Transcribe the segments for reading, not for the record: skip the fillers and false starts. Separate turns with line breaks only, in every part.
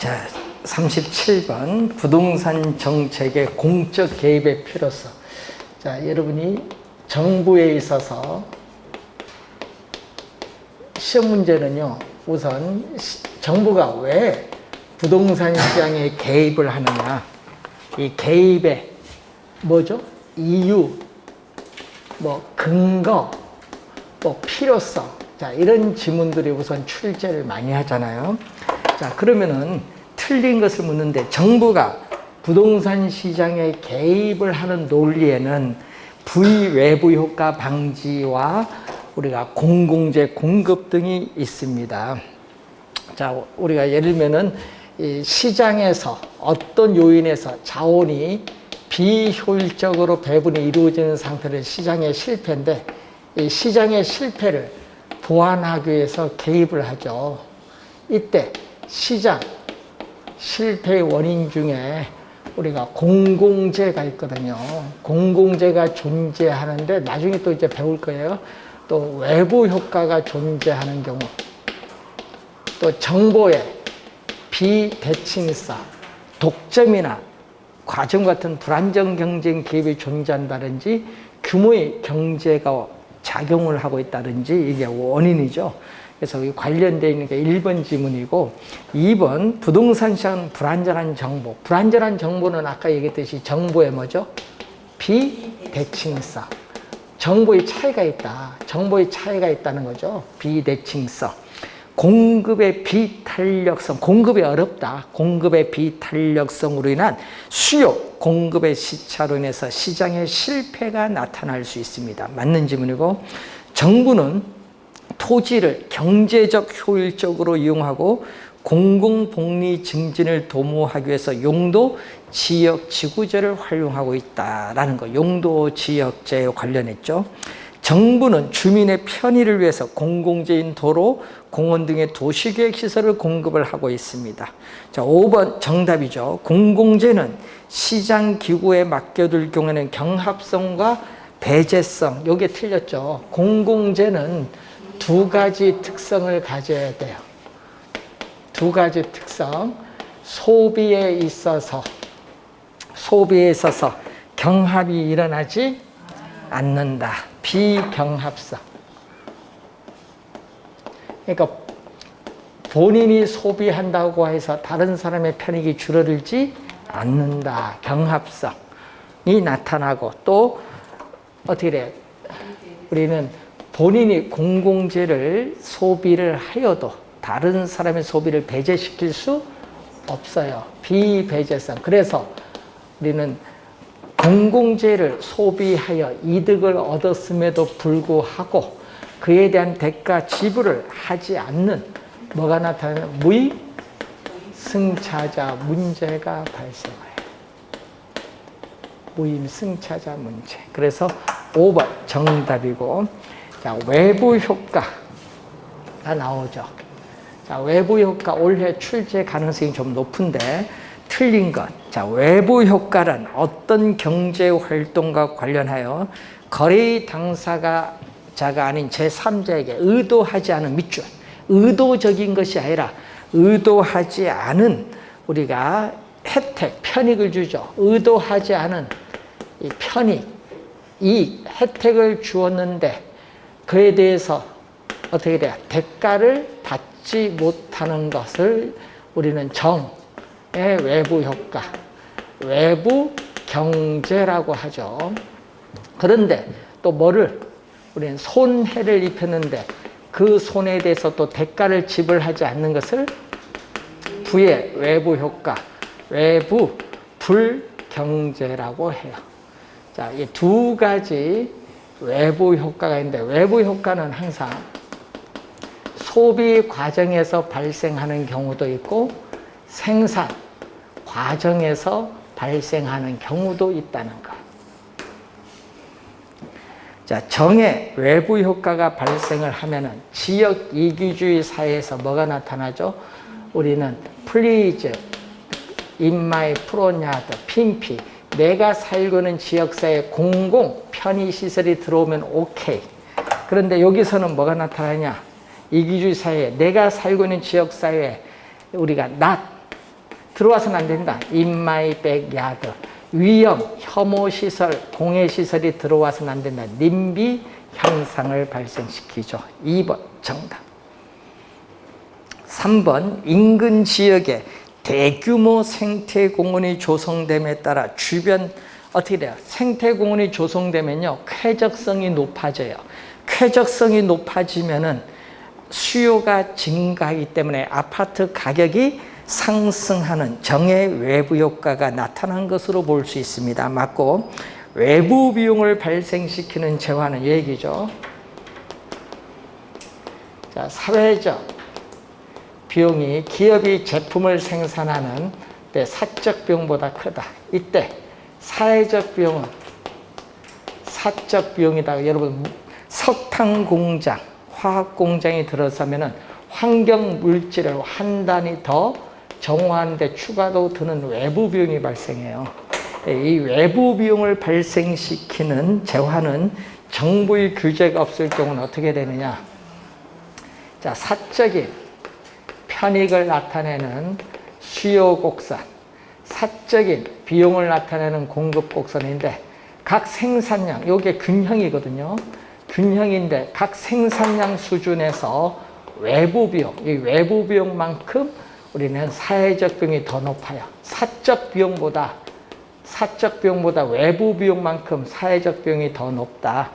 자, 37번 부동산 정책의 공적 개입의 필요성. 자, 여러분이 정부에 있어서 시험 문제는요, 우선 정부가 왜 부동산 시장에 개입을 하느냐, 이 개입의 뭐죠? 이유, 근거, 필요성. 자, 이런 지문들이 우선 출제를 많이 하잖아요. 자, 그러면은 틀린 것을 묻는데, 정부가 부동산 시장에 개입을 하는 논리에는 부의 외부 효과 방지와 우리가 공공재 공급 등이 있습니다. 자, 우리가 예를 들면은 이 시장에서 어떤 요인에서 자원이 비효율적으로 배분이 이루어지는 상태는 시장의 실패인데, 이 시장의 실패를 보완하기 위해서 개입을 하죠. 이때 시장 실패의 원인 중에 우리가 공공재가 있거든요. 공공재가 존재하는데, 나중에 또 이제 배울 거예요. 또 외부 효과가 존재하는 경우, 또 정보의 비대칭성, 독점이나 과점 같은 불안정 경쟁 기업이 존재한다든지, 규모의 경제가 작용을 하고 있다든지, 이게 원인이죠. 그래서 관련되어 있는 게 1번 지문이고, 2번 부동산 시장은 불안전한 정보. 불안전한 정보는 아까 얘기했듯이 정보의 뭐죠? 비대칭성. 정보의 차이가 있다. 정보의 차이가 있다는 거죠. 비대칭성. 공급의 비탄력성. 공급이 어렵다. 공급의 비탄력성으로 인한 수요, 공급의 시차로 인해서 시장의 실패가 나타날 수 있습니다. 맞는 지문이고, 정부는 토지를 경제적 효율적으로 이용하고 공공복리 증진을 도모하기 위해서 용도 지역 지구재를 활용하고 있다라는 거, 용도 지역재에 관련했죠. 정부는 주민의 편의를 위해서 공공재인 도로, 공원 등의 도시계획 시설을 공급을 하고 있습니다. 자, 5번 정답이죠. 공공재는 시장 기구에 맡겨둘 경우에는 경합성과 배제성, 요게 틀렸죠. 공공재는 두 가지 특성을 가져야 돼요. 두 가지 특성. 소비에 있어서 경합이 일어나지 않는다. 비경합성. 그러니까 본인이 소비한다고 해서 다른 사람의 편익이 줄어들지 않는다. 경합성이 나타나고, 또 어떻게 돼? 우리는 본인이 공공재를 소비를 하여도 다른 사람의 소비를 배제시킬 수 없어요. 비배제성. 그래서 우리는 공공재를 소비하여 이득을 얻었음에도 불구하고 그에 대한 대가 지불을 하지 않는, 뭐가 나타나는? 무임승차자 문제가 발생해요. 무임승차자 문제. 그래서 5번 정답이고, 자, 외부 효과가 나오죠. 자, 외부 효과 올해 출제 가능성이 좀 높은데 틀린 것. 자, 외부 효과는 어떤 경제 활동과 관련하여 거래의 당사자가 아닌 제3자에게 의도하지 않은 밑줄, 의도적인 것이 아니라 의도하지 않은 우리가 혜택, 편익을 주죠. 의도하지 않은 이 편익, 이 혜택을 주었는데 그에 대해서 어떻게 돼요? 대가를 받지 못하는 것을 우리는 정의 외부 효과, 외부 경제라고 하죠. 그런데 또 뭐를 우리는 손해를 입혔는데 그 손해에 대해서 또 대가를 지불하지 않는 것을 부의 외부 효과, 외부 불경제라고 해요. 자, 이 두 가지 외부 효과가 있는데, 외부 효과는 항상 소비 과정에서 발생하는 경우도 있고 생산 과정에서 발생하는 경우도 있다는 것. 자, 정의 외부 효과가 발생을 하면은 지역 이기주의 사회에서 뭐가 나타나죠? 우리는 플리즈, 인마이 프로냐드, 핀피, 내가 살고 있는 지역사회 공공 편의시설이 들어오면 오케이. 그런데 여기서는 뭐가 나타나냐? 이기주의 사회에, 내가 살고 있는 지역사회에 우리가 들어와서는 안 된다. In my backyard. 위험, 혐오 시설, 공해 시설이 들어와서는 안 된다. 님비 현상을 발생시키죠. 2번 정답. 3번 인근 지역에 대규모 생태공원이 조성됨에 따라 주변 어떻게 돼요? 생태공원이 조성되면요 쾌적성이 높아져요. 쾌적성이 높아지면은 수요가 증가하기 때문에 아파트 가격이 상승하는 정의 외부 효과가 나타난 것으로 볼 수 있습니다. 맞고, 외부 비용을 발생시키는 재화는 얘기죠. 자, 사회적 비용이 기업이 제품을 생산하는 때 사적 비용보다 크다. 이때 사회적 비용은 사적 비용이다. 여러분, 석탄 공장, 화학 공장이 들어서면은 환경 물질을 한 단위 더 정화하는데 추가로 드는 외부 비용이 발생해요. 이 외부 비용을 발생시키는 재화는 정부의 규제가 없을 경우는 어떻게 되느냐? 자, 사적인 편익을 나타내는 수요 곡선, 사적인 비용을 나타내는 공급 곡선인데 각 생산량, 이게 균형이거든요. 균형인데 각 생산량 수준에서 외부 비용, 이 외부 비용만큼 우리는 사회적 비용이 더 높아요. 사적 비용보다 외부 비용만큼 사회적 비용이 더 높다.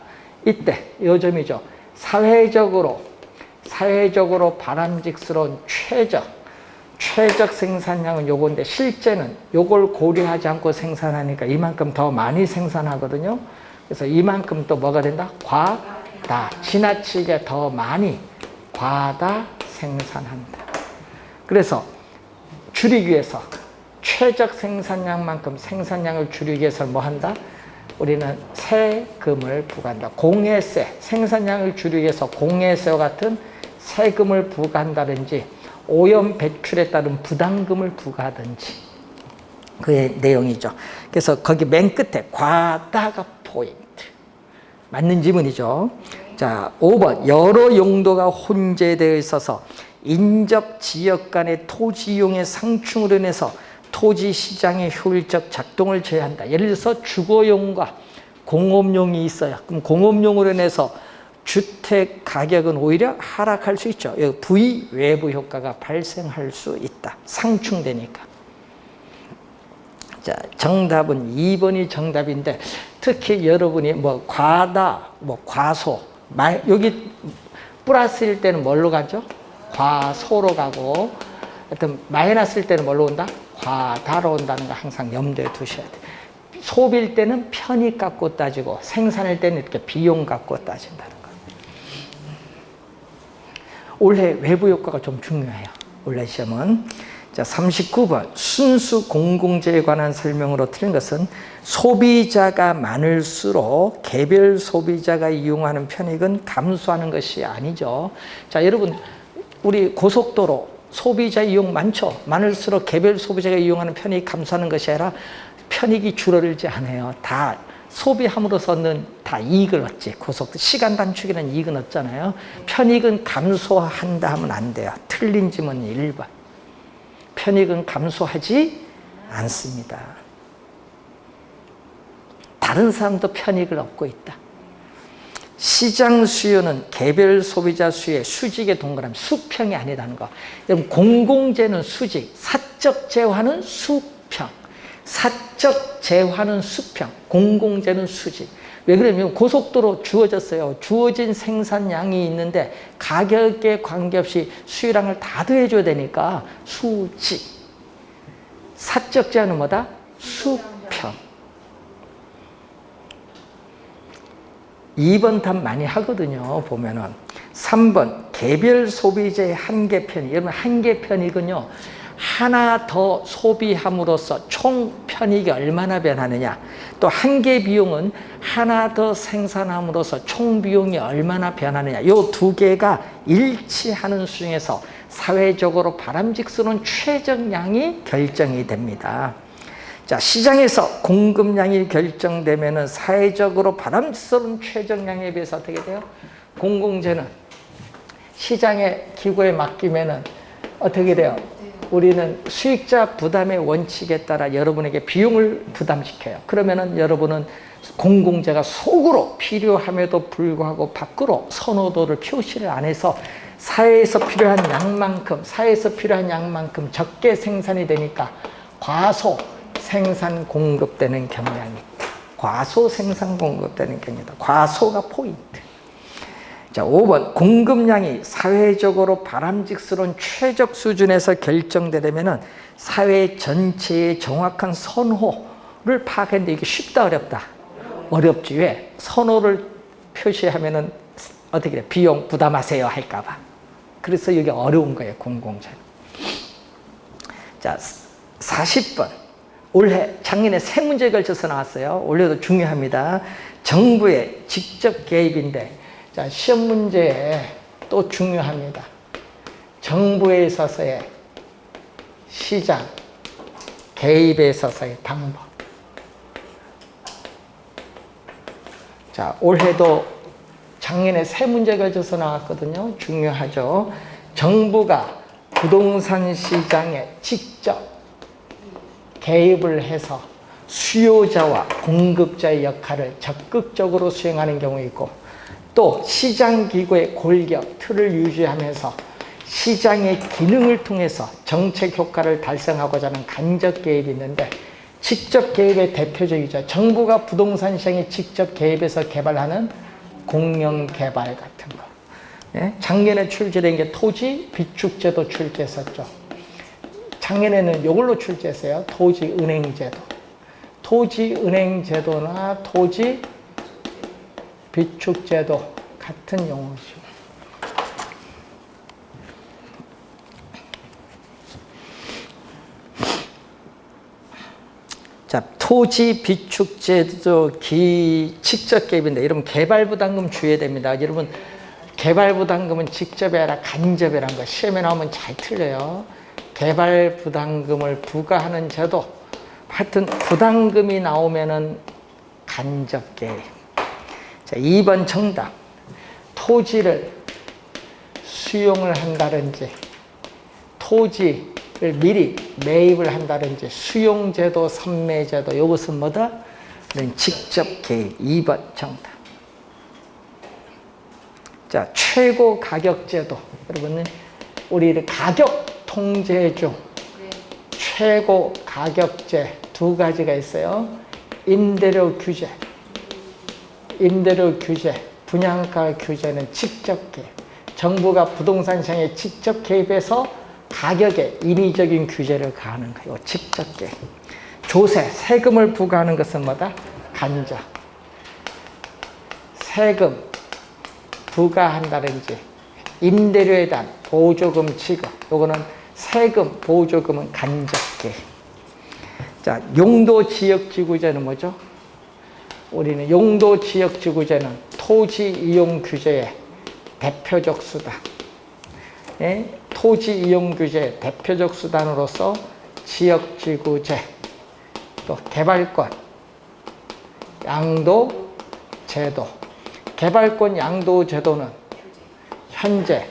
이때 요점이죠. 사회적으로 바람직스러운 최적 생산량은 요건데 실제는 요걸 고려하지 않고 생산하니까 이만큼 더 많이 생산하거든요. 그래서 이만큼 또 뭐가 된다? 과다. 지나치게 더 많이 과다 생산한다. 그래서 줄이기 위해서 최적 생산량만큼 생산량을 줄이기 위해서 뭐 한다? 우리는 세금을 부과한다. 공해세, 생산량을 줄이기 위해서 공해세와 같은 세금을 부과한다든지 오염 배출에 따른 부담금을 부과하든지 그의 내용이죠. 그래서 거기 맨 끝에 과다가 포인트. 맞는 지문이죠. 자, 5번 여러 용도가 혼재되어 있어서 인접 지역 간의 토지 이용의 상충으로 인해서 토지 시장의 효율적 작동을 제한한다. 예를 들어서 주거용과 공업용이 있어요. 그럼 공업용으로 인해서 주택 가격은 오히려 하락할 수 있죠. 부의 외부 효과가 발생할 수 있다. 상충되니까. 자, 정답은 2번이 정답인데 특히 여러분이 뭐 과다, 뭐 과소, 여기 플러스일 때는 뭘로 가죠? 과소로 가고, 하여튼 마이너스일 때는 뭘로 온다? 과다로 온다는 거 항상 염두에 두셔야 돼요. 소비일 때는 편익 갖고 따지고 생산일 때는 이렇게 비용 갖고 따진다는 거. 올해 외부 효과가 좀 중요해요. 올해 시험은. 자, 39번 순수 공공재에 관한 설명으로 틀린 것은 소비자가 많을수록 개별 소비자가 이용하는 편익은 감소하는 것이 아니죠. 자, 여러분 우리 고속도로 소비자 이용 많죠. 많을수록 개별 소비자가 이용하는 편익이 감소하는 것이 아니라 편익이 줄어들지 않아요. 다 소비함으로써는 다 이익을 얻지. 고속도로 시간 단축이라는 이익은 얻잖아요. 편익은 감소한다 하면 안 돼요. 틀린 지문 1번. 편익은 감소하지 않습니다. 다른 사람도 편익을 얻고 있다. 시장 수요는 개별 소비자 수요의 수직에 동그라미, 수평이 아니라는 거. 여러분, 공공재는 수직, 사적 재화는 수평. 사적 재화는 수평, 공공재는 수직. 왜 그러냐면 고속도로 주어졌어요. 주어진 생산량이 있는데 가격에 관계없이 수요량을 다 더해줘야 되니까 수직. 사적 재화는 뭐다? 수평. 2번 답 많이 하거든요. 보면은 3번 개별 소비자의 한계 편익. 여러분 한계 편익은요. 하나 더 소비함으로써 총 편익이 얼마나 변하느냐. 또 한계 비용은 하나 더 생산함으로써 총 비용이 얼마나 변하느냐. 이 두 개가 일치하는 수준에서 사회적으로 바람직스러운 최적량이 결정이 됩니다. 자, 시장에서 공급량이 결정되면은 사회적으로 바람직스러운 최적량에 비해서 어떻게 돼요? 공공재는 시장의 기구에 맡기면은 어떻게 돼요? 우리는 수익자 부담의 원칙에 따라 여러분에게 비용을 부담시켜요. 그러면은 여러분은 공공재가 속으로 필요함에도 불구하고 밖으로 선호도를 표시를 안 해서 사회에서 필요한 양만큼 적게 생산이 되니까 과소 생산 공급되는 경향이 있다. 과소 생산 공급되는 경향이다. 과소가 포인트. 자, 5번 공급량이 사회적으로 바람직스러운 최적 수준에서 결정되려면 사회 전체의 정확한 선호를 파악하는데 이게 쉽다 어렵다? 어렵지. 왜? 선호를 표시하면은 어떻게 돼? 비용 부담하세요 할까 봐. 그래서 이게 어려운 거예요, 공공재. 자, 40번. 작년에 세 문제에 걸쳐서 나왔어요. 올해도 중요합니다. 정부의 직접 개입인데, 자, 시험 문제에 또 중요합니다. 정부에 있어서의 시장 개입에 있어서의 방법. 자, 올해도 작년에 세 문제에 걸쳐서 나왔거든요. 중요하죠. 정부가 부동산 시장에 직접 개입을 해서 수요자와 공급자의 역할을 적극적으로 수행하는 경우 있고, 또 시장기구의 골격, 틀을 유지하면서 시장의 기능을 통해서 정책 효과를 달성하고자 하는 간접 개입이 있는데, 직접 개입의 대표적이죠. 정부가 부동산 시장에 직접 개입해서 개발하는 공영개발 같은 거. 예? 작년에 출제된 게 토지 비축제도 출제했었죠. 작년에는 이걸로 출제했어요. 토지은행제도. 토지은행제도나 토지 비축제도 같은 용어죠. 자, 토지 비축제도 직접 개입인데, 여러분 개발부담금 주의해야 됩니다. 여러분 개발부담금은 직접이 아니라 간접이라는 거 시험에 나오면 잘 틀려요. 개발부담금을 부과하는 제도, 하여튼 부담금이 나오면은 간접 개입. 자, 2번 정답. 토지를 수용을 한다든지 토지를 미리 매입을 한다든지 수용제도, 선매제도, 이것은 뭐다? 직접 개입. 2번 정답. 자, 최고 가격제도. 여러분은 우리 가격 통제 중 최고 가격제 두 가지가 있어요. 임대료 규제, 분양가 규제는 직접 개입. 정부가 부동산 시장에 직접 개입해서 가격에 인위적인 규제를 가하는 거예요. 직접 개입. 조세, 세금을 부과하는 것은 뭐다? 간접. 세금 부과한다든지 임대료에 대한 보조금 지급, 요거는 세금, 보조금은 간접 개입. 자, 용도지역지구제는 뭐죠? 우리는 용도지역지구제는 토지 이용 규제의 대표적 수단. 예? 토지 이용 규제의 대표적 수단으로서 지역지구제, 또 개발권 양도 제도. 개발권 양도 제도는 현재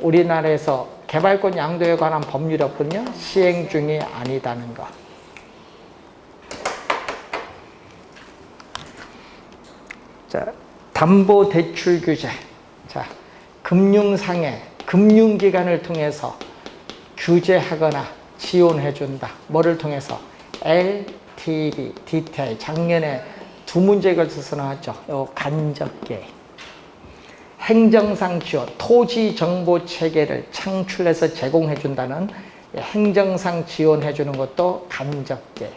우리나라에서 개발권 양도에 관한 법률이 없거든요. 시행 중이 아니다는 것. 자, 담보대출 규제. 자, 금융상의 금융기관을 통해서 규제하거나 지원해준다. 뭐를 통해서? LTV, DTI. 작년에 두 문제에 걸쳐서 나왔죠. 요 간접개입. 행정상 지원, 토지 정보 체계를 창출해서 제공해준다는 행정상 지원해주는 것도 간접개입.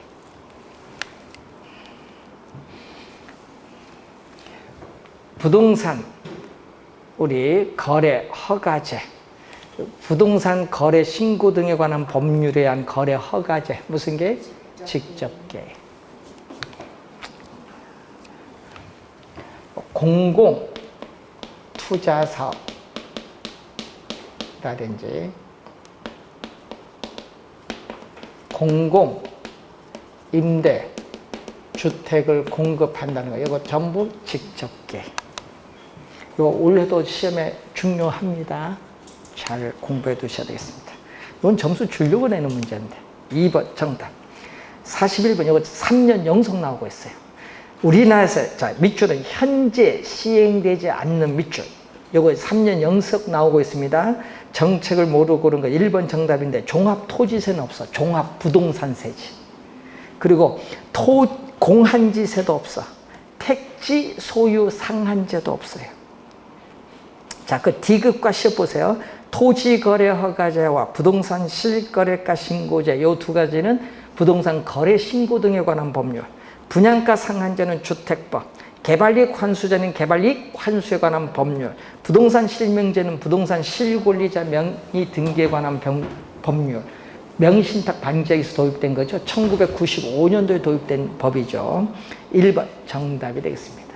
부동산 우리 거래 허가제, 부동산 거래 신고 등에 관한 법률에 의한 거래 허가제, 무슨 게? 직접 개입. 공공 투자 사업이라든지 공공 임대 주택을 공급한다는 거, 이거 전부 직접 개입. 이거 올해도 시험에 중요합니다. 자. 잘 공부해 두셔야 되겠습니다. 이건 점수 주려고 내는 문제인데. 2번 정답. 41번 이거 3년 연속 나오고 있어요. 우리나라에서 자 밑줄은 현재 시행되지 않는 밑줄. 이거 3년 연속 나오고 있습니다. 정책을 모르고 고른 거 1번 정답인데 종합토지세는 없어. 종합부동산세지. 그리고 공한지세도 없어. 택지 소유 상한제도 없어요. 자, 그 D급과 C급 보세요. 토지거래허가제와 부동산 실거래가 신고제 이 두 가지는 부동산 거래 신고 등에 관한 법률. 분양가 상한제는 주택법. 개발이익 환수제는 개발이익 환수에 관한 법률. 부동산 실명제는 부동산 실권리자 명의 등기에 관한 법률. 명의신탁 방지에서 도입된 거죠. 1995년도에 도입된 법이죠. 1번 정답이 되겠습니다.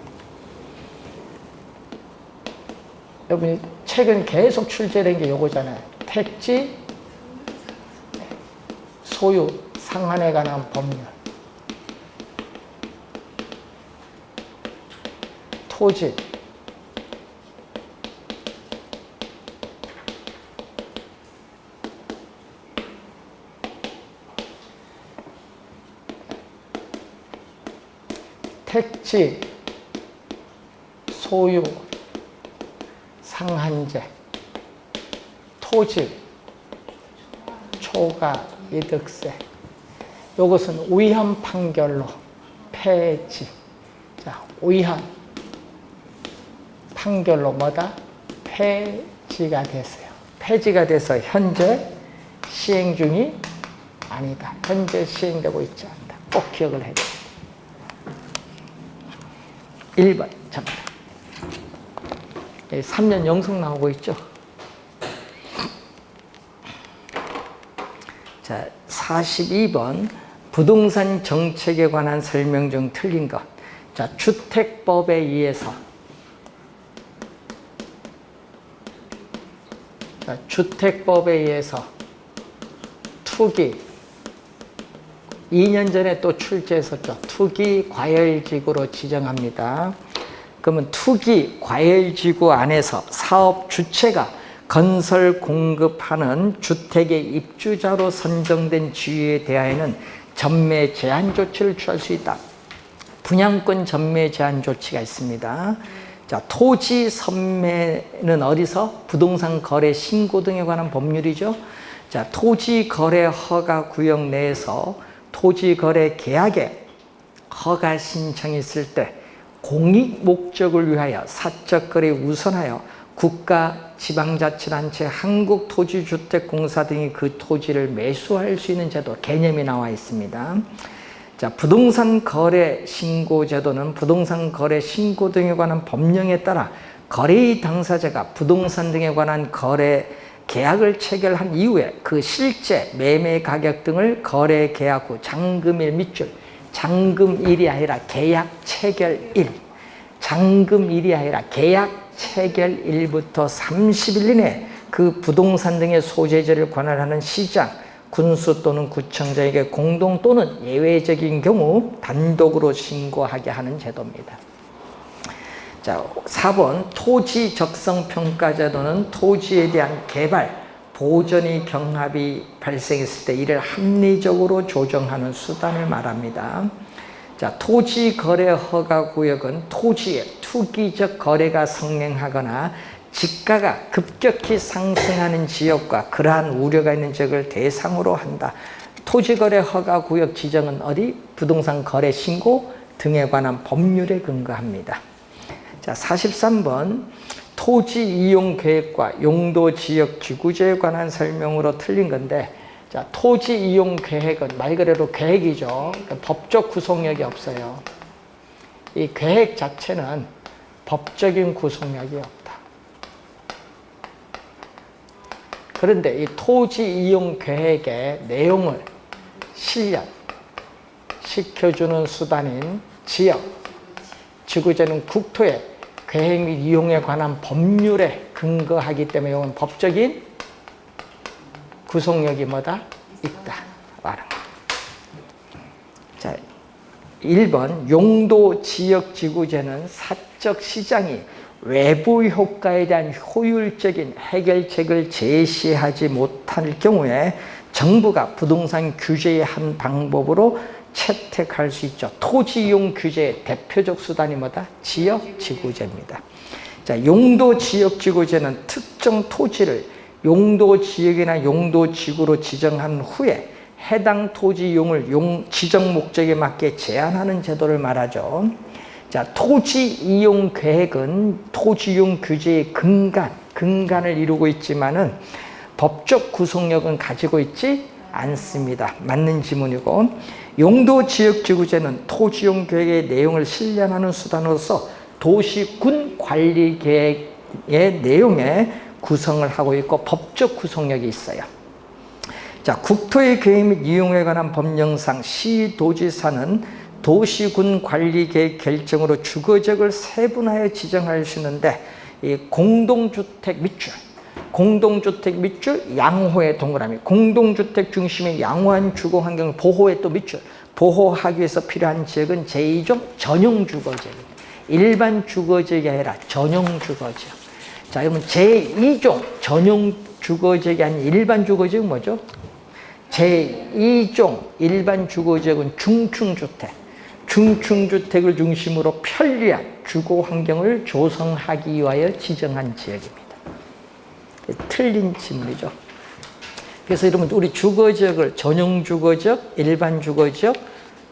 여러분이 최근 계속 출제된 게 요거잖아요. 택지 소유 상한에 관한 법률. 토지 택지 소유 상한제 토지 초과 이득세 이것은 위헌 판결로 폐지. 자, 위헌 판결로 뭐다? 폐지가 됐어요. 폐지가 돼서 현재 시행 중이 아니다. 현재 시행되고 있지 않다. 꼭 기억을 해야 돼요. 1번 정답. 3년 연속 나오고 있죠. 자, 42번 부동산 정책에 관한 설명 중 틀린 것. 자, 주택법에 의해서 주택법에 의해서 투기 2년 전에 또 출제했었죠. 투기 과열지구로 지정합니다. 그러면 투기 과열지구 안에서 사업 주체가 건설 공급하는 주택의 입주자로 선정된 지위에 대하여는 전매 제한 조치를 취할 수 있다. 분양권 전매 제한 조치가 있습니다. 자, 토지 선매는 어디서? 부동산 거래 신고 등에 관한 법률이죠. 자, 토지 거래 허가 구역 내에서 토지 거래 계약에 허가 신청이 있을 때 공익 목적을 위하여 사적 거래에 우선하여 국가, 지방자치단체, 한국토지주택공사 등이 그 토지를 매수할 수 있는 제도, 개념이 나와 있습니다. 자, 부동산 거래 신고 제도는 부동산 거래 신고 등에 관한 법령에 따라 거래의 당사자가 부동산 등에 관한 거래 계약을 체결한 이후에 그 실제 매매 가격 등을 거래 계약 후 잔금일 밑줄, 잔금일이 아니라 계약 체결일, 잔금일이 아니라 계약 체결일부터 30일 이내 그 부동산 등의 소재지를 관할하는 시장, 군수 또는 구청장에게 공동 또는 예외적인 경우 단독으로 신고하게 하는 제도입니다. 자, 4번 토지 적성 평가 제도는 토지에 대한 개발, 보전의 경합이 발생했을 때 이를 합리적으로 조정하는 수단을 말합니다. 자, 토지 거래 허가 구역은 토지의 투기적 거래가 성행하거나 지가가 급격히 상승하는 지역과 그러한 우려가 있는 지역을 대상으로 한다. 토지거래 허가 구역 지정은 어디? 부동산 거래 신고 등에 관한 법률에 근거합니다. 자, 43번 토지 이용 계획과 용도 지역 지구제에 관한 설명으로 틀린 건데, 자, 토지 이용 계획은 말 그대로 계획이죠. 그러니까 법적 구속력이 없어요. 이 계획 자체는 법적인 구속력이 없다. 그런데 이 토지 이용 계획의 내용을 실현시켜주는 수단인 지역, 지구제는 국토의 계획 및 이용에 관한 법률에 근거하기 때문에 이건 법적인 구속력이 뭐다? 있다. 말합니다. 자, 1번 용도 지역 지구제는 사적 시장이 외부 효과에 대한 효율적인 해결책을 제시하지 못할 경우에 정부가 부동산 규제의 한 방법으로 채택할 수 있죠. 토지 이용 규제의 대표적 수단이 뭐다? 지역지구제입니다. 자, 용도지역지구제는 특정 토지를 용도지역이나 용도지구로 지정한 후에 해당 토지 이용을 지정 목적에 맞게 제한하는 제도를 말하죠. 자, 토지 이용 계획은 토지 이용 규제의 근간을 이루고 있지만은 법적 구속력은 가지고 있지 않습니다. 맞는 지문이고, 용도지역지구제는 토지 이용 계획의 내용을 실현하는 수단으로서 도시군 관리 계획의 내용에 구성을 하고 있고 법적 구속력이 있어요. 자, 국토의 계획 및 이용에 관한 법령상 시도지사는 도시군 관리 계획 결정으로 주거지역을 세분화해 지정할 수 있는데, 이 공동주택 밑줄, 양호의 동그라미, 공동주택 중심의 양호한 주거 환경을 보호에 또 밑줄, 보호하기 위해서 필요한 지역은 제2종 전용 주거지역입니다. 일반 주거지역이 아니라 전용 주거지역. 자, 여러분 제2종 전용 주거지역이 아닌 일반 주거지역은 뭐죠? 제2종 일반 주거지역은 중층주택을 중심으로 편리한 주거 환경을 조성하기 위하여 지정한 지역입니다. 틀린 지문이죠. 그래서 여러분 우리 주거지역을 전용 주거지역, 일반 주거지역,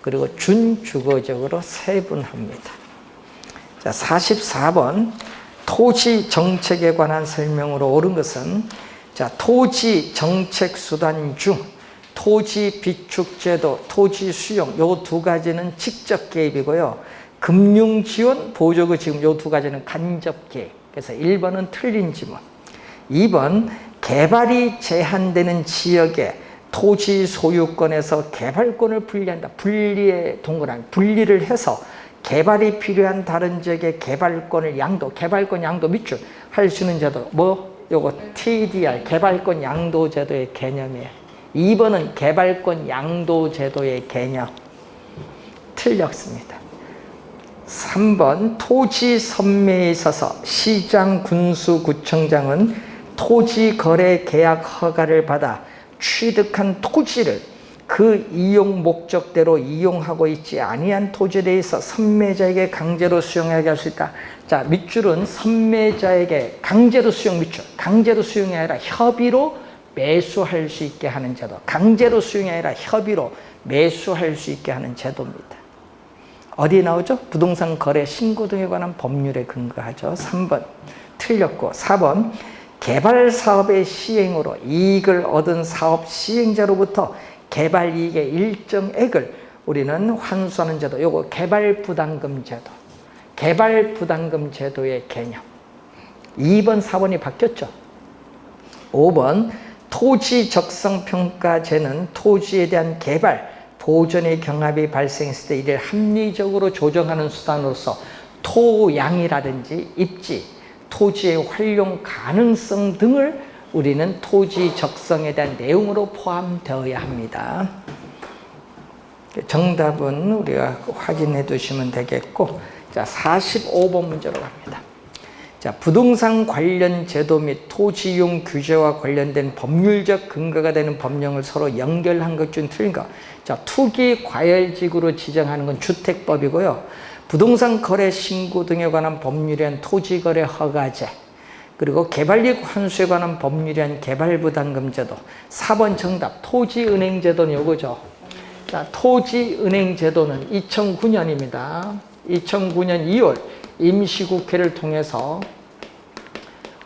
그리고 준주거지역으로 세분합니다. 자, 44번 토지 정책에 관한 설명으로 옳은 것은, 자, 토지 정책 수단 중 토지 비축제도, 토지 수용 요 두 가지는 직접 개입이고요. 금융 지원, 보조금 지금 요 두 가지는 간접 개입. 그래서 1번은 틀린 지문. 2번 개발이 제한되는 지역에 토지 소유권에서 개발권을 분리한다. 분리의 동그라미, 분리를 해서 개발이 필요한 다른 지역의 개발권 양도 밑줄 할 수 있는 제도, 요거 TDR, 개발권 양도 제도의 개념이에요. 2번은 개발권 양도 제도의 개념. 틀렸습니다. 3번 토지 선매에 있어서 시장, 군수, 구청장은 토지 거래 계약 허가를 받아 취득한 토지를 그 이용 목적대로 이용하고 있지 아니한 토지에 대해서 선매자에게 강제로 수용하게 할 수 있다. 자, 밑줄은 선매자에게 강제로 수용 밑줄. 강제로 수용이 아니라 협의로 매수할 수 있게 하는 제도. 강제로 수용이 아니라 협의로 매수할 수 있게 하는 제도입니다. 어디에 나오죠? 부동산 거래 신고 등에 관한 법률에 근거하죠. 3번 틀렸고, 4번 개발 사업의 시행으로 이익을 얻은 사업 시행자로부터 개발 이익의 일정액을 우리는 환수하는 제도. 요거 개발부담금 제도. 개발부담금 제도의 개념. 2번, 4번이 바뀌었죠. 5번 토지 적성평가제는 토지에 대한 개발, 보존의 경합이 발생했을 때 이를 합리적으로 조정하는 수단으로서 토양이라든지 입지, 토지의 활용 가능성 등을 우리는 토지 적성에 대한 내용으로 포함되어야 합니다. 정답은 우리가 확인해 두시면 되겠고, 자, 45번 문제로 갑니다. 자, 부동산 관련 제도 및 토지 이용 규제와 관련된 법률적 근거가 되는 법령을 서로 연결한 것 중 틀린 것. 자, 투기 과열지구로 지정하는 건 주택법이고요. 부동산 거래 신고 등에 관한 법률이란 토지거래 허가제, 그리고 개발이익 환수에 관한 법률이란 개발부담금제도. 4번 정답 토지은행제도는 요거죠. 자, 토지은행제도는 2009년입니다. 2009년 2월 임시국회를 통해서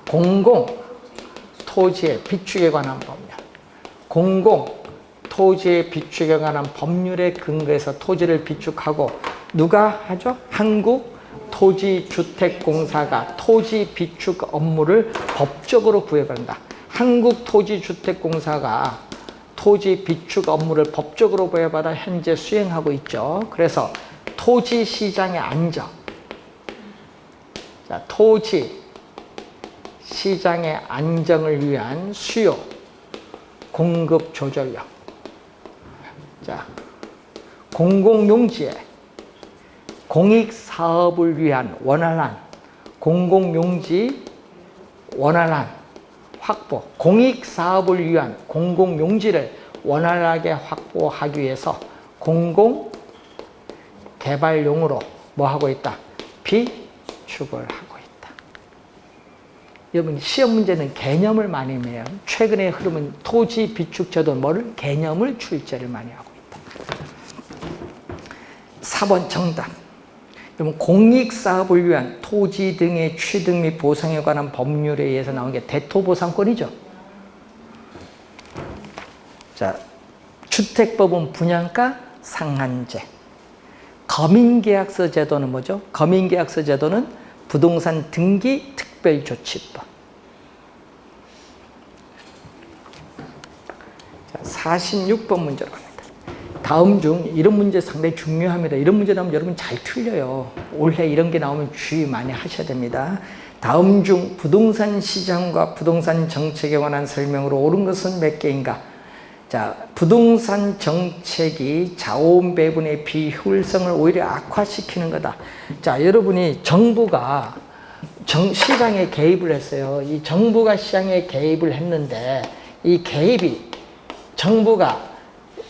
공공토지의 비축에 관한 법률, 공공토지의 비축에 관한 법률에 근거해서 토지를 비축하고 누가 하죠? 한국토지주택공사가 토지 비축 업무를 법적으로 부여받는다. 한국토지주택공사가 토지 비축 업무를 법적으로 부여받아 현재 수행하고 있죠. 그래서 토지 시장의 안정, 자, 토지 시장의 안정을 위한 수요, 공급 조절력, 자, 공공용지의 공익사업을 위한 원활한 공공용지 원활한 확보, 공익사업을 위한 공공용지를 원활하게 확보하기 위해서 공공개발용으로 뭐 하고 있다? 비축을 하고 있다. 여러분 시험 문제는 개념을 많이 매요. 최근의 흐름은 토지 비축제도 뭐를? 개념을 출제를 많이 하고 있다. 4번 정답. 여러분 공익사업을 위한 토지 등의 취득 및 보상에 관한 법률에 의해서 나온 게 대토보상권이죠. 자, 주택법은 분양가 상한제. 거민계약서 제도는 뭐죠? 거민계약서 제도는 부동산 등기 특별조치법. 자, 46번 문제로 갑니다. 다음 중 이런 문제 상당히 중요합니다. 이런 문제 나오면 여러분 잘 틀려요. 올해 이런 게 나오면 주의 많이 하셔야 됩니다. 다음 중 부동산 시장과 부동산 정책에 관한 설명으로 옳은 것은 몇 개인가? 자, 부동산 정책이 자원 배분의 비효율성을 오히려 악화시키는 거다. 자, 여러분이 정부가 시장에 개입을 했어요. 이 정부가 시장에 개입을 했는데 이 개입이 정부가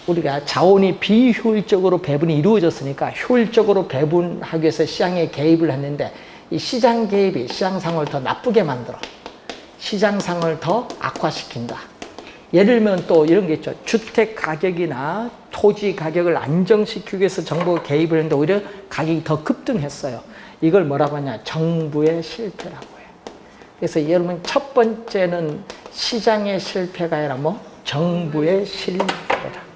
우리가 자원이 비효율적으로 배분이 이루어졌으니까 효율적으로 배분하기 위해서 시장에 개입을 했는데 이 시장 개입이 시장 상황을 더 나쁘게 만들어. 시장 상황을 더 악화시킨다. 예를 들면 또 이런 게 있죠. 주택 가격이나 토지 가격을 안정시키기 위해서 정부가 개입을 했는데 오히려 가격이 더 급등했어요. 이걸 뭐라고 하냐? 정부의 실패라고 해요. 그래서 여러분 첫 번째는 시장의 실패가 아니라 뭐? 정부의 실패라.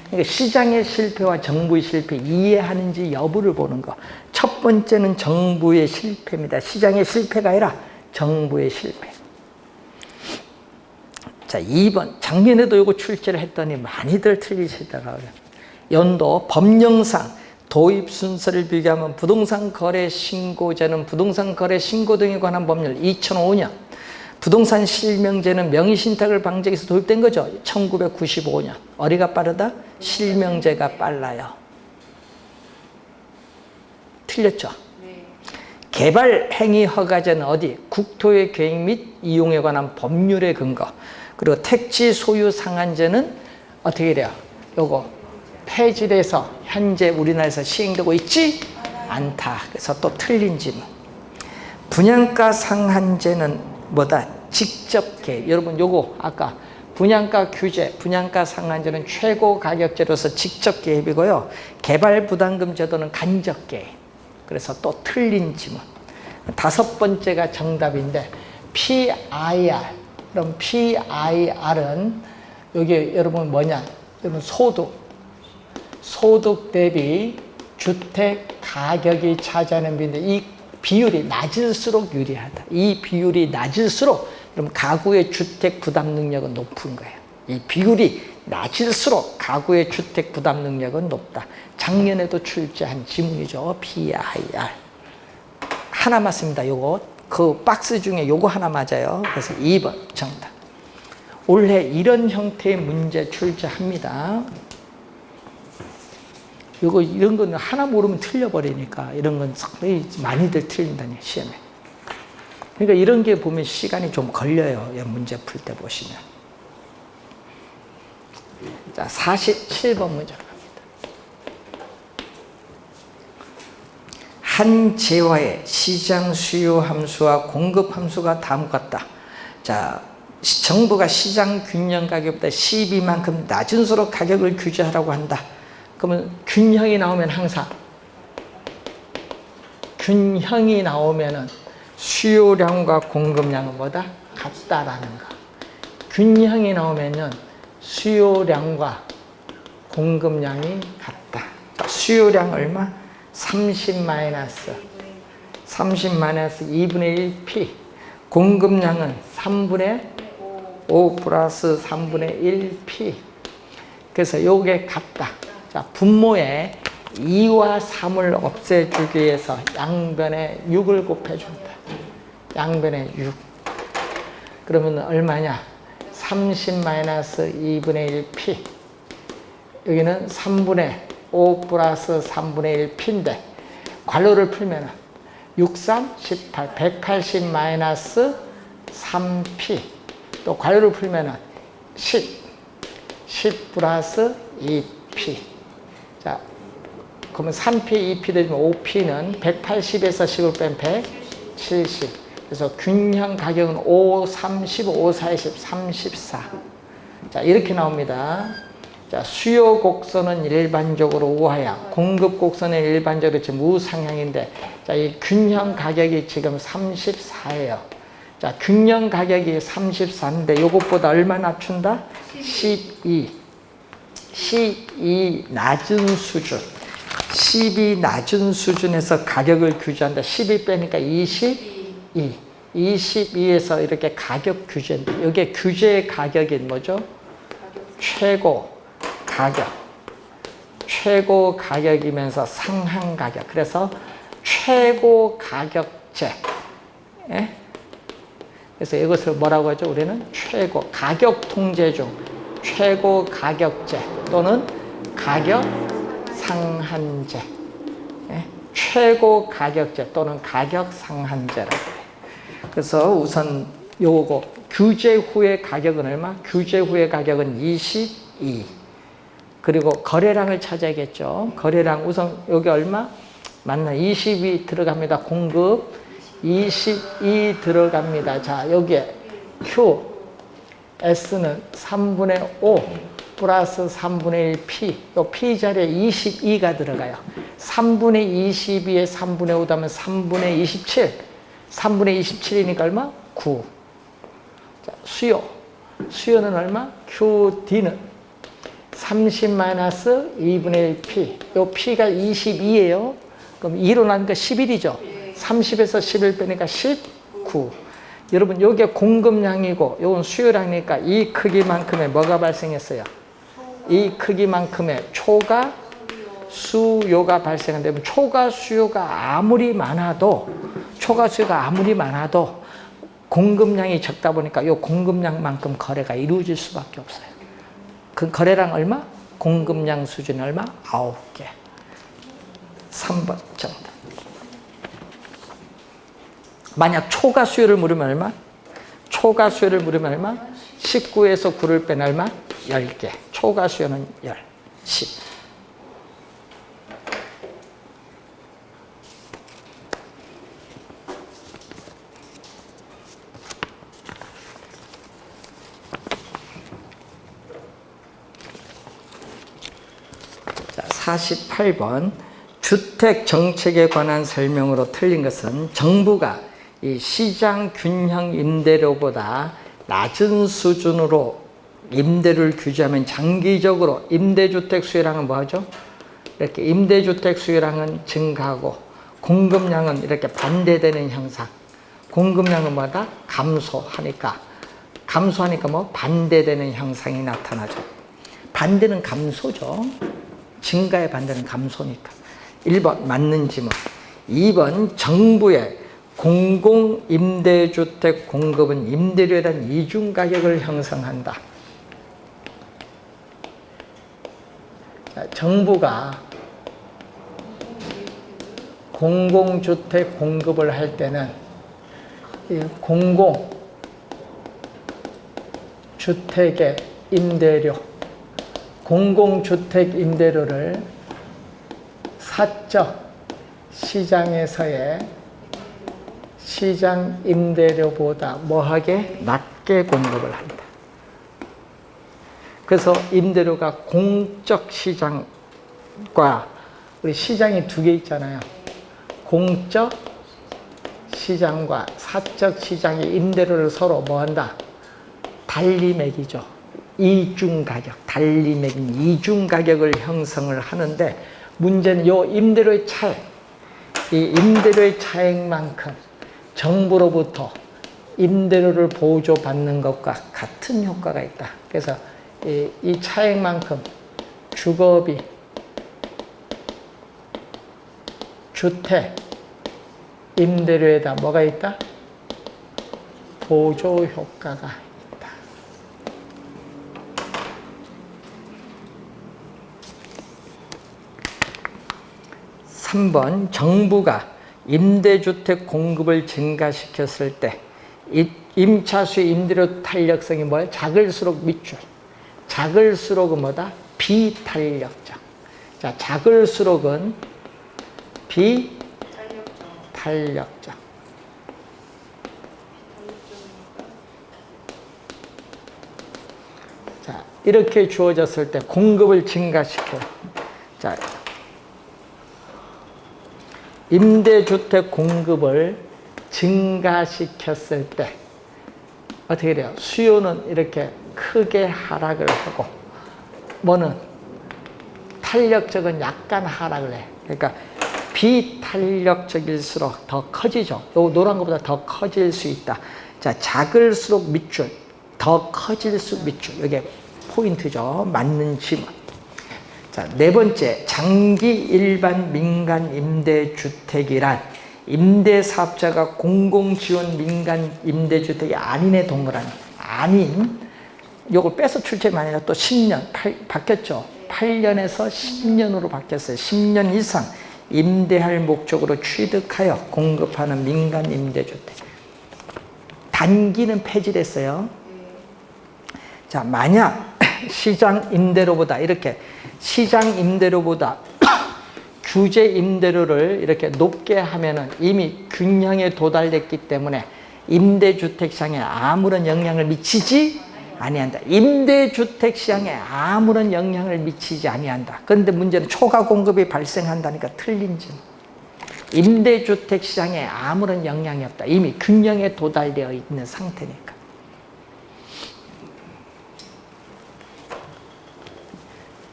그러니까 시장의 실패와 정부의 실패 이해하는지 여부를 보는 거. 첫 번째는 정부의 실패입니다. 시장의 실패가 아니라 정부의 실패. 자, 2번. 작년에도 이거 출제를 했더니 많이들 틀리시더라고요. 연도 법령상 도입 순서를 비교하면 부동산 거래 신고제는 부동산 거래 신고 등에 관한 법률 2005년. 부동산 실명제는 명의신탁을 방지하기 위해서 도입된 거죠. 1995년. 어디가 빠르다? 실명제가 빨라요. 틀렸죠? 네. 개발 행위 허가제는 어디? 국토의 계획 및 이용에 관한 법률의 근거. 그리고 택지 소유 상한제는 어떻게 돼요? 요거 폐지돼서 현재 우리나라에서 시행되고 있지 않다. 그래서 또 틀린 질문. 분양가 상한제는 뭐다? 직접 개입. 여러분 요거 아까 분양가 규제, 분양가 상한제는 최고 가격제로서 직접 개입이고요. 개발 부담금 제도는 간접 개입. 그래서 또 틀린 질문. 5번째가 정답인데 PIR. 그럼 PIR은 여기 여러분 뭐냐? 여러분 소득 대비 주택 가격이 차지하는 비율인데 이 비율이 낮을수록 유리하다. 이 비율이 낮을수록 그럼 가구의 주택 부담 능력은 높은 거예요. 이 비율이 낮을수록 가구의 주택 부담 능력은 높다. 작년에도 출제한 지문이죠. PIR. 하나 맞습니다. 요거 그 박스 중에 요거 하나 맞아요. 그래서 2번 정답. 올해 이런 형태의 문제 출제합니다. 요거 이런 건 하나 모르면 틀려버리니까 이런 건 상당히 많이들 틀린다니 시험에. 그러니까 이런 게 보면 시간이 좀 걸려요. 문제 풀 때 보시면. 자, 47번 문제 갑니다. 한 재화의 시장 수요 함수와 공급 함수가 다음과 같다. 자, 정부가 시장 균형 가격보다 12만큼 낮은 수로 가격을 규제하라고 한다. 그러면 균형이 나오면 항상 균형이 나오면은 수요량과 공급량은 뭐다? 같다라는 거. 균형이 나오면은 수요량과 공급량이 같다. 수요량 얼마? 30 마이너스 2분의 1 P. 공급량은 3분의 5 플러스 3분의 1 P. 그래서 요게 같다. 자, 분모에 2와 3을 없애주기 위해서 양변에 6을 곱해준다. 양변에 6. 그러면 얼마냐? 30 마이너스 2분의 1 P. 여기는 3분의 5 플러스 3분의 1 P인데 괄호를 풀면 63, 18, 180 마이너스 3p. 또 괄호를 풀면은 10 플러스 2p. 자, 그러면 3p, 2p 되면 5p는 180에서 10을 빼면 170. 그래서 균형 가격은 5, 30, 5, 40, 34. 자, 이렇게 나옵니다. 자, 수요 곡선은 일반적으로 우하향, 공급 곡선은 일반적으로 지금 우상향인데, 자, 이 균형 가격이 지금 34예요. 자, 균형 가격이 34인데, 요것보다 얼마 낮춘다? 12. 12 낮은 수준. 12 낮은 수준에서 가격을 규제한다. 12 빼니까 22. 22에서 이렇게 가격 규제인데, 여기에 규제 가격이 뭐죠? 최고 가격. 최고 가격이면서 상한 가격. 그래서 최고 가격제. 예? 그래서 이것을 뭐라고 하죠? 우리는 최고 가격 통제 중 최고 가격제 또는 가격 상한제. 예? 최고 가격제 또는 가격 상한제라고 해요. 그래서 우선 요거 규제 후의 가격은 얼마? 규제 후의 가격은 22. 그리고 거래량을 찾아야겠죠. 거래량 우선 여기 얼마? 맞나? 22 들어갑니다. 공급 22 들어갑니다. 자, 여기에 Q, S는 3분의 5 플러스 3분의 1 P. 요 P 자리에 22가 들어가요. 3분의 22에 3분의 5 하면 3분의 27. 3분의 27이니까 얼마? 9. 자, 수요는 얼마? QD는 30 마이너스 2분의 1 P. 요 P가 22예요. 그럼 2로 나니까 11이죠. 30에서 11 빼니까 19. 여러분, 요게 공급량이고, 요건 수요량이니까 이 크기만큼의 뭐가 발생했어요? 이 크기만큼의 초과 수요가 발생한다면 초과 수요가 아무리 많아도 공급량이 적다 보니까 이 공급량만큼 거래가 이루어질 수밖에 없어요. 그 거래량 얼마? 공급량 수준 얼마? 9개. 3번 정답. 만약 초과 수요를 물으면 얼마? 초과 수요를 물으면 얼마? 19에서 9를 빼면 얼마? 10개. 초과 수요는 10. 자, 48번. 주택 정책에 관한 설명으로 틀린 것은 정부가 이 시장 균형 임대료보다 낮은 수준으로 임대료를 규제하면 장기적으로 임대주택 수요량은 뭐하죠? 이렇게 임대주택 수요량은 증가하고 공급량은 이렇게 반대되는 현상. 공급량은 뭐다? 감소하니까 뭐 반대되는 현상이 나타나죠. 반대는 감소죠. 증가의 반대는 감소니까. 1번 맞는지 뭐. 2번 정부의 공공임대주택 공급은 임대료에 대한 이중가격을 형성한다. 자, 정부가 공공주택 공급을 할 때는 이 공공주택의 임대료, 공공주택 임대료를 사적 시장에서의 시장 임대료보다 뭐하게? 낮게 공급을 한다. 그래서 임대료가 공적 시장과 우리 시장이 두 개 있잖아요. 공적 시장과 사적 시장의 임대료를 서로 뭐한다? 달리 매기죠. 이중가격, 달리 매긴 이중가격을 형성을 하는데 문제는 이 임대료의 차액, 이 임대료의 차액만큼 정부로부터 임대료를 보조받는 것과 같은 효과가 있다. 그래서 이 차액만큼 주거비, 주택, 임대료에다 뭐가 있다? 보조 효과가 있다. (3번) 정부가 임대주택 공급을 증가시켰을 때 임차수의 임대료 탄력성이 뭐예요? 작을수록 밑줄. 작을수록은 뭐다? 비탄력적. 자, 작을수록은 비탄력적. 자, 이렇게 주어졌을 때 공급을 증가시켜요. 자, 임대주택 공급을 증가시켰을 때 어떻게 돼요? 수요는 이렇게 크게 하락을 하고 뭐는 탄력적은 약간 하락을 해. 그러니까 비탄력적일수록 더 커지죠. 요 노란 것보다 더 커질 수 있다. 자, 작을수록 밑줄, 더 커질수록 밑줄. 이게 포인트죠. 맞는 질문. 자, 네 번째, 장기 일반 민간 임대주택이란 임대사업자가 공공지원 민간 임대주택이 아닌에 동그라미. 아닌, 요걸 빼서 출제만 해요. 또 10년, 바뀌었죠. 8년에서 10년으로 바뀌었어요. 10년 이상 임대할 목적으로 취득하여 공급하는 민간 임대주택. 단기는 폐지됐어요. 자, 만약 시장 임대료보다 이렇게 시장 임대료보다 규제 임대료를 이렇게 높게 하면은 이미 균형에 도달했기 때문에 임대주택 시장에 아무런 영향을 미치지 아니한다. 임대주택 시장에 아무런 영향을 미치지 아니한다. 그런데 문제는 초과 공급이 발생한다니까 틀린 점. 임대주택 시장에 아무런 영향이 없다. 이미 균형에 도달되어 있는 상태니까.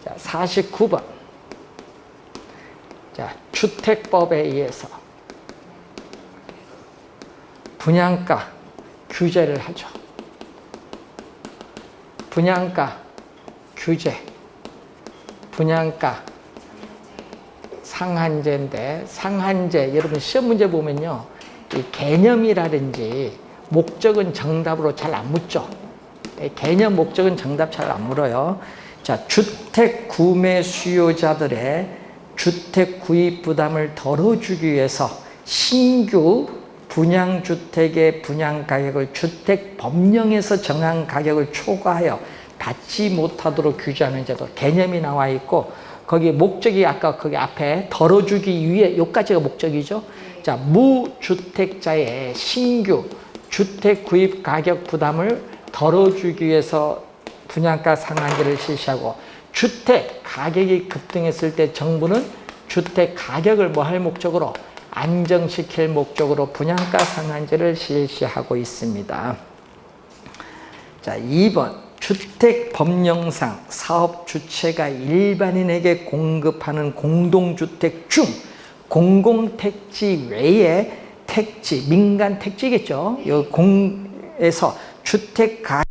자, 49번. 자, 주택법에 의해서 분양가 규제를 하죠. 분양가 규제, 분양가 상한제인데, 상한제 여러분 시험 문제 보면요, 이 개념이라든지 목적은 정답으로 잘 안 묻죠. 개념 목적은 정답 잘 안 물어요. 자, 주택 구매 수요자들의 주택 구입 부담을 덜어주기 위해서 신규 분양주택의 분양가격을 주택법령에서 정한 가격을 초과하여 받지 못하도록 규제하는 제도, 개념이 나와 있고, 거기 목적이 아까 거기 앞에 덜어주기 위해, 요까지가 목적이죠. 자, 무주택자의 신규 주택 구입 가격 부담을 덜어주기 위해서 분양가 상한제를 실시하고, 주택 가격이 급등했을 때 정부는 주택 가격을 뭐 할 목적으로? 안정시킬 목적으로 분양가 상한제를 실시하고 있습니다. 자, 2번. 주택법령상 사업 주체가 일반인에게 공급하는 공동주택 중 공공택지 외에 택지, 민간 택지겠죠. 이 공에서 주택 가격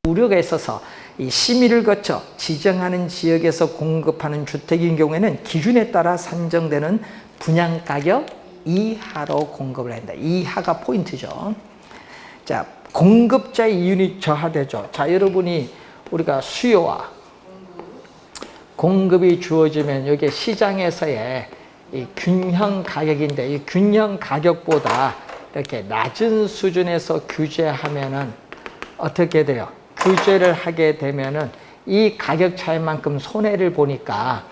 우려가 있어서 이 심의를 거쳐 지정하는 지역에서 공급하는 주택인 경우에는 기준에 따라 산정되는 분양가격 이하로 공급을 한다. 이하가 포인트죠. 자, 공급자의 이윤이 저하되죠. 자, 여러분이 우리가 수요와 공급이 주어지면 여기 시장에서의 이 균형 가격인데, 이 균형 가격보다 이렇게 낮은 수준에서 규제하면은 어떻게 돼요? 규제를 하게 되면은 이 가격 차이만큼 손해를 보니까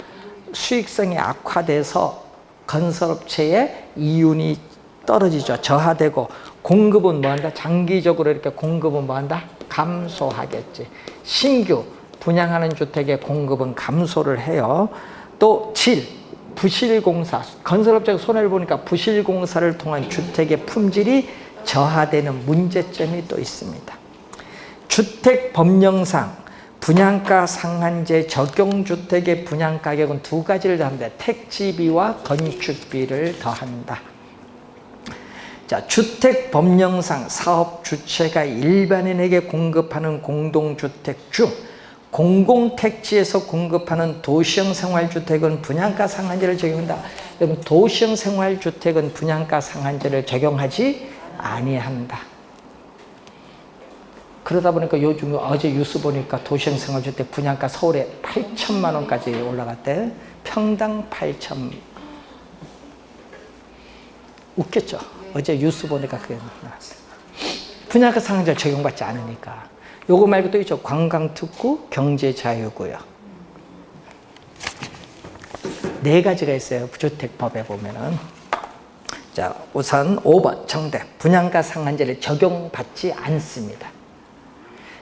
수익성이 악화돼서 건설업체의 이윤이 떨어지죠. 저하되고, 공급은 뭐한다? 장기적으로 이렇게 공급은 뭐한다? 감소하겠지. 신규 분양하는 주택의 공급은 감소를 해요. 또 질, 부실공사, 건설업체가 손해를 보니까 부실공사를 통한 주택의 품질이 저하되는 문제점이 또 있습니다. 주택법령상 분양가 상한제 적용주택의 분양가격은 두 가지를 더합니다. 택지비와 건축비를 더한다. 자, 주택법령상 사업 주체가 일반인에게 공급하는 공동주택 중 공공택지에서 공급하는 도시형 생활주택은 분양가 상한제를 적용한다. 여러분, 도시형 생활주택은 분양가 상한제를 적용하지 아니한다. 그러다 보니까 요즘 어제 뉴스 보니까 도시형 생활주택 분양가 서울에 8천만 원까지 올라갔대. 평당 8천. 웃겼죠. 어제 뉴스 보니까 그게 나왔어요. 분양가 상한제 적용받지 않으니까. 요거 말고 또 있죠. 관광특구, 경제자유구역. 네 가지가 있어요. 주택법에 보면은. 자, 우선 5번 정답. 분양가 상한제를 적용받지 않습니다.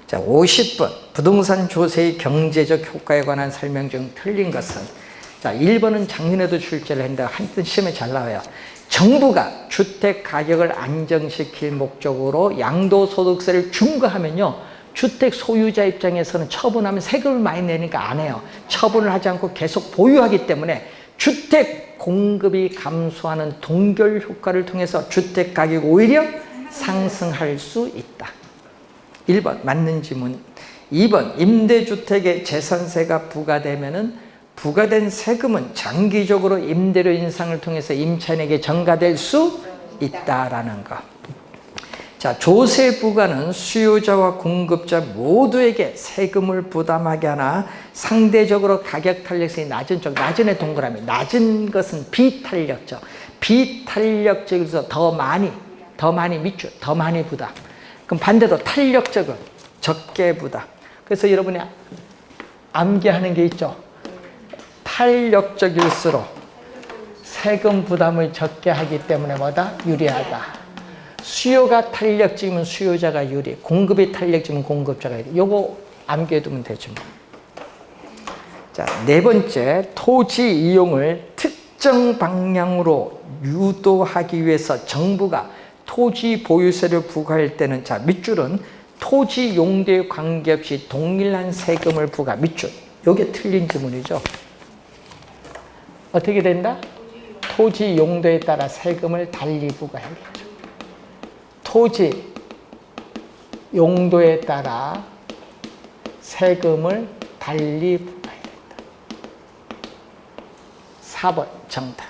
자, 50번 부동산 조세의 경제적 효과에 관한 설명 중 틀린 것은, 자, 1번은 작년에도 출제를 했는데 한번 시험에 잘 나와요. 정부가 주택 가격을 안정시킬 목적으로 양도소득세를 중과하면요, 주택 소유자 입장에서는 처분하면 세금을 많이 내니까 안 해요. 처분을 하지 않고 계속 보유하기 때문에 주택 공급이 감소하는 동결 효과를 통해서 주택 가격이 오히려 상승할 수 있다. 1번 맞는 지문. 2번 임대주택에 재산세가 부과되면은 부과된 세금은 장기적으로 임대료 인상을 통해서 임차인에게 전가될 수 있다라는 거. 자, 조세 부과는 수요자와 공급자 모두에게 세금을 부담하게 하나 상대적으로 가격 탄력성이 낮은 쪽, 낮은의 동그라미, 낮은 것은 비탄력적, 비탄력적에서 더 많이 밑줄, 더 많이 부담. 그럼 반대로 탄력적은 적게 부담. 그래서 여러분이 암기하는 게 있죠. 탄력적일수록 세금 부담을 적게 하기 때문에 뭐다? 유리하다. 수요가 탄력적이면 수요자가 유리, 공급이 탄력적이면 공급자가 유리. 요거 암기해두면 되죠. 자, 네 번째, 토지 이용을 특정 방향으로 유도하기 위해서 정부가 토지 보유세를 부과할 때는, 자, 밑줄은 토지 용도에 관계없이 동일한 세금을 부과, 밑줄. 요게 틀린 지문이죠. 어떻게 된다? 토지 용도에 따라 세금을 달리 부과해야겠죠. 토지 용도에 따라 세금을 달리 부과해야 된다. 4번 정답.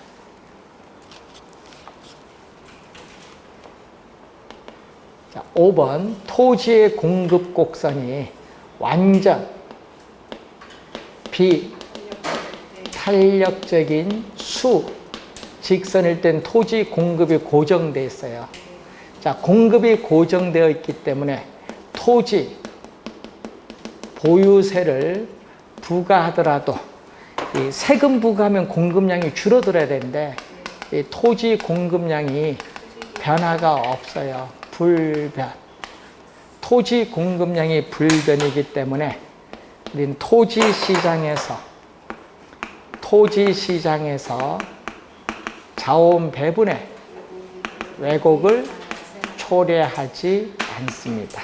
자, 5번 토지의 공급 곡선이 완전 비탄력적인 직선일 땐 토지 공급이 고정되어 있어요. 자, 공급이 고정되어 있기 때문에 토지 보유세를 부과하더라도 이 세금 부과하면 공급량이 줄어들어야 되는데 이 토지 공급량이 변화가 없어요. 불변. 토지 공급량이 불변이기 때문에 우리는 토지 시장에서 자원 배분의 왜곡을 초래하지 않습니다.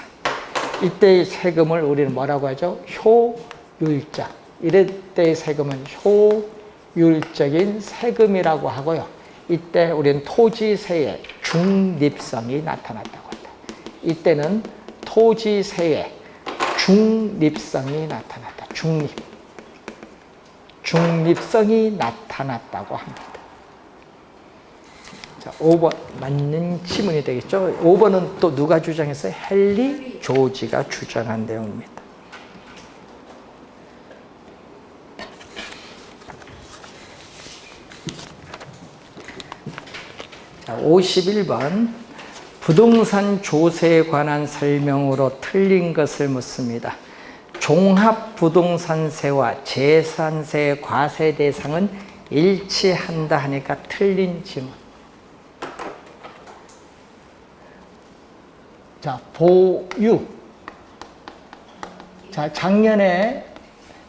이때의 세금을 우리는 뭐라고 하죠? 효율적. 이럴 때의 세금은 효율적인 세금이라고 하고요. 이때 우리는 토지세의 중립성이 나타났다고 한다. 이때는 토지세의 중립성이 나타났다. 중립성이 나타났다고 합니다. 자, 5번 맞는 지문이 되겠죠. 5번은 또 누가 주장했어요? 헨리 조지가 주장한 내용입니다. 자, 51번 부동산 조세에 관한 설명으로 틀린 것을 묻습니다. 종합부동산세와 재산세의 과세 대상은 일치한다 하니까 틀린 지문. 자, 보유. 자, 작년에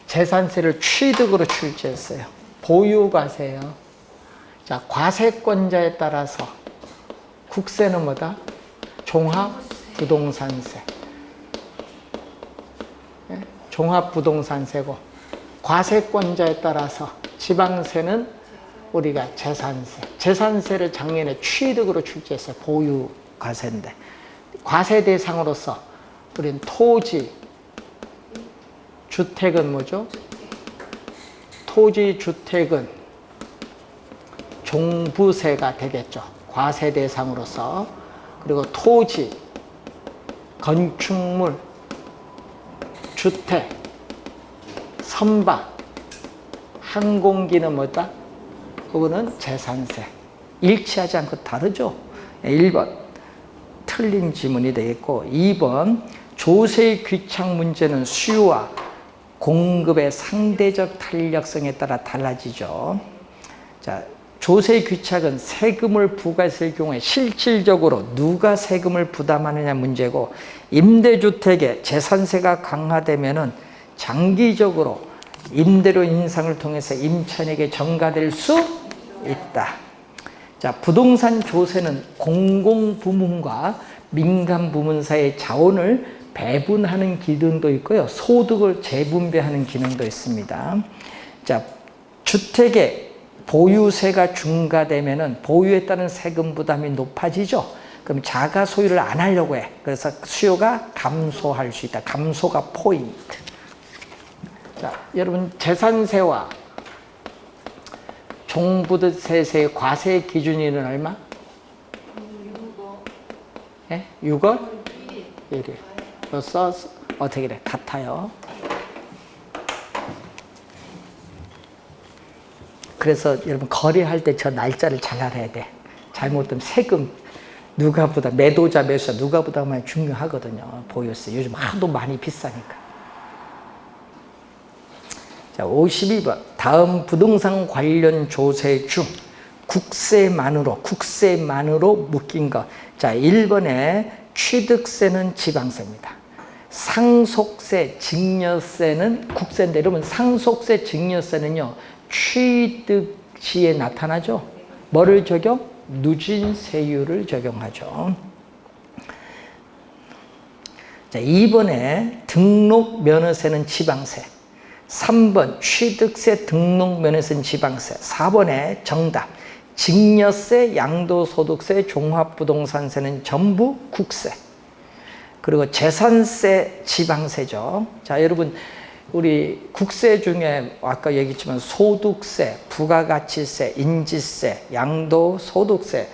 재산세를 취득으로 출제했어요. 보유과세예요. 자, 과세권자에 따라서 국세는 뭐다? 종합부동산세. 종합부동산세고, 과세권자에 따라서 지방세는 우리가 재산세. 재산세를 작년에 취득으로 출제했어요. 보유과세인데. 과세 대상으로서 우리는 토지, 주택은 뭐죠? 토지, 주택은 종부세가 되겠죠. 과세 대상으로서. 그리고 토지, 건축물, 주택, 선박, 항공기는 뭐다? 그거는 재산세. 일치하지 않고 다르죠. 1번 틀린 지문이 되겠고, 2번 조세의 귀착 문제는 수요와 공급의 상대적 탄력성에 따라 달라지죠. 자, 조세의 귀착은 세금을 부과했을 경우에 실질적으로 누가 세금을 부담하느냐 문제고, 임대주택의 재산세가 강화되면은 장기적으로 임대료 인상을 통해서 임차인에게 전가될 수 있다. 자, 부동산 조세는 공공부문과 민간부문 사이의 자원을 배분하는 기능도 있고요. 소득을 재분배하는 기능도 있습니다. 자, 주택의 보유세가 중과되면은 보유에 따른 세금 부담이 높아지죠. 그럼 자가 소유를 안 하려고 해. 그래서 수요가 감소할 수 있다. 감소가 포인트. 자, 여러분 재산세와 종부세의 과세 기준일은 얼마? 6월 1일. 그래서 어떻게 돼? 같아요. 그래서 여러분 거래할 때 저 날짜를 잘 알아야 돼. 잘못되면 세금 누가 부담, 매도자 매수자 누가 부담하면 중요하거든요. 보유세 요즘 하도 많이 비싸니까. 자, 52번 다음 부동산 관련 조세 중 국세만으로 묶인 것. 자, 1번에 취득세는 지방세입니다. 상속세, 증여세는 국세인데, 여러분 상속세, 증여세는요 취득 시에 나타나죠. 뭐를 적용? 누진세율을 적용하죠. 자, 2번에 등록면허세는 지방세, 3번 취득세, 등록면허세는 지방세, 4번에 정답 증여세, 양도소득세, 종합부동산세는 전부 국세. 그리고 재산세, 지방세죠. 자, 여러분 우리 국세 중에 아까 얘기했지만 소득세, 부가가치세, 인지세, 양도소득세,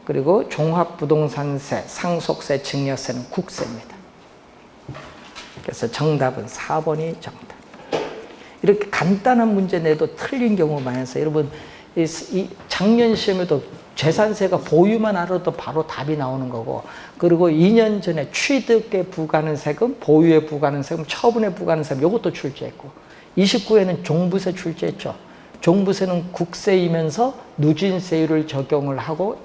그리고 종합부동산세, 상속세, 증여세는 국세입니다. 그래서 정답은 4번이 정답. 이렇게 간단한 문제 내도 틀린 경우 많아서 여러분 이 작년 시험에도 재산세가 보유만 알아도 바로 답이 나오는 거고, 그리고 2년 전에 취득에 부과하는 세금, 보유에 부과하는 세금, 처분에 부과하는 세금 이것도 출제했고, 29회는 종부세 출제했죠. 종부세는 국세이면서 누진세율을 적용을 하고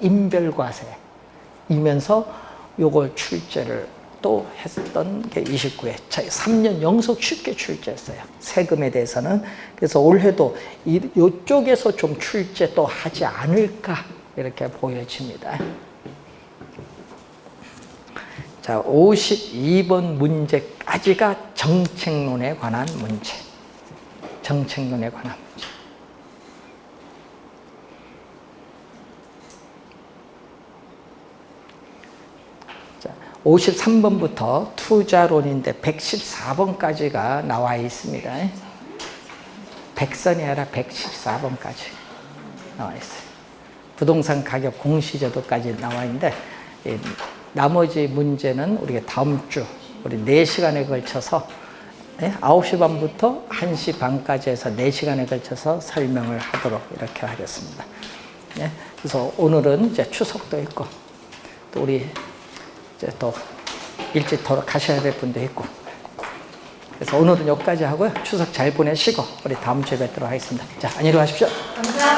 인별과세이면서 요걸 출제를 또 했던 게 29회. 3년 연속 쉽게 출제했어요. 세금에 대해서는. 그래서 올해도 이쪽에서 좀 출제 또 하지 않을까 이렇게 보여집니다. 자, 52번 문제까지가 정책론에 관한 문제. 정책론에 관한 문제. 자, 53번부터 투자론인데 114번까지가 나와 있습니다. 100선이 아니라 114번까지 나와 있어요. 부동산 가격 공시제도까지 나와 있는데, 나머지 문제는 우리가 다음 주 우리 4시간에 걸쳐서 9시 반부터 1시 반까지 해서 4시간에 걸쳐서 설명을 하도록 이렇게 하겠습니다. 그래서 오늘은 이제 추석도 있고, 또 우리 이제 또 일찍 돌아가셔야 될 분도 있고, 그래서 오늘은 여기까지 하고요. 추석 잘 보내시고 우리 다음 주에 뵙도록 하겠습니다. 자, 안녕히 가십시오.
감사합니다.